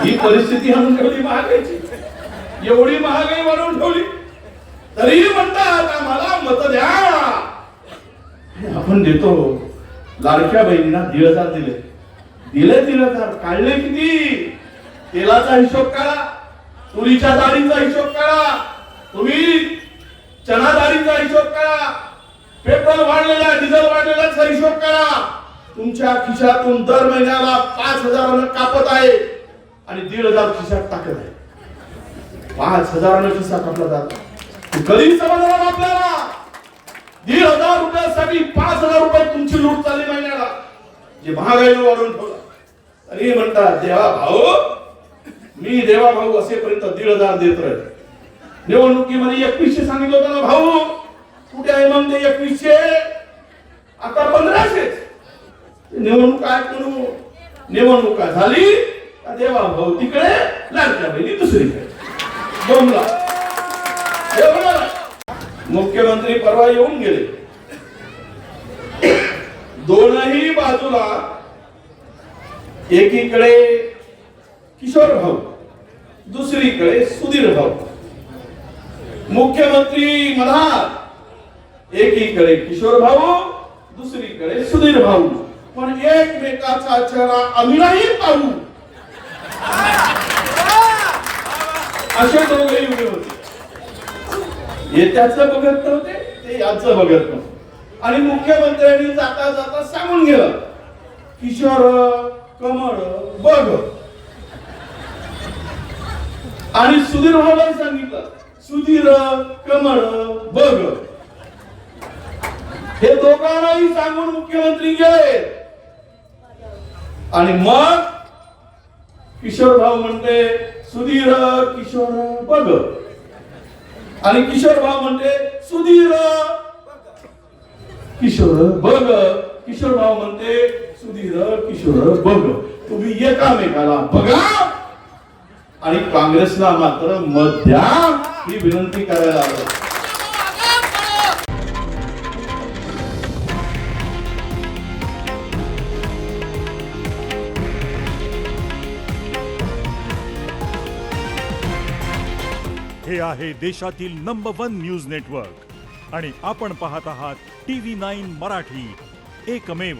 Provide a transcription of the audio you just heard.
ही परिस्थिती आणून ठेवली महागाईची, एवढी महागाई वाढवून ठेवली तरीही म्हणतात आम्हाला मत द्या. आपण देतो. लाडक्या बहिणींना 1,500 दिले, 1,000 काढले किती? तेलाचा हिशोब काढा, तुरीच्या डाळीचा हिशोब काढा, तुम्ही चणा डाळीचा हिशोब काढा, पेट्रोल वाढलेला, डिझेल वाढलेलाचा हिशोब काढा. तुमच्या खिशातून दर महिन्याला 5,000 कापत आहे आणि 1,500 खिशात टाकत आहे. 5,000 खिसा कापला जातो. कधी समजणार आपल्याला? 1,500 रुपयासाठी 5,000 रुपये तुमची लूट चालली महिन्याला, जे महागाईने वाढवून ठेवला. तरी म्हणतात देवा भाऊ, मी देवा भाऊ असेपर्यंत 1,500 देत राहील. निवडणुकीमध्ये 2100 सांगितलं होतं ना भाऊ, कुठे आहे मग ते 2100? आता 1500. निवडणुका म्हणून निवडणुका झाली का देवा भाऊ तिकडे, लाडक्या बहिणी दुसरीकडे. बोंबला. मुख्यमंत्री परवा येऊन गेले. दोनही बाजूला एकीकडे किशोर भाऊ, दुसरीकडे सुधीर भाऊ. मुख्यमंत्री म्हणाल एकीकडे किशोर भाऊ, दुसरीकडे सुधीर भाऊ, पण एकमेकाचा चेहरा आम्ही नाही पाहू, असे दोघे उभे होते. येत्याचं बघत नव्हते, ते याचं बघत नव्हते. आणि मुख्यमंत्र्यांनी जाता जाता सांगून गेलं, किशोर कमळ बघ. आणि सुधीर भाऊला सांगितलं, सुधीर कमळ बघ. हे दोघांनाही सांगून मुख्यमंत्री गेले. आणि मग किशोर भाऊ म्हणते सुधीर किशोर बघ, आणि किशोर भाऊ म्हणते सुधीर किशोर बघ. किशोर भाऊ म्हणते सुधीर किशोर बघ. तुम्ही एकामेकाला बघा आणि काँग्रेसला मात्र मत द्या, ही विनंती करायला आलो. हे आहे देशातील नंबर 1 न्यूज नेटवर्क आणि आपण पाहत आहात TV9 मराठी, एकमेव.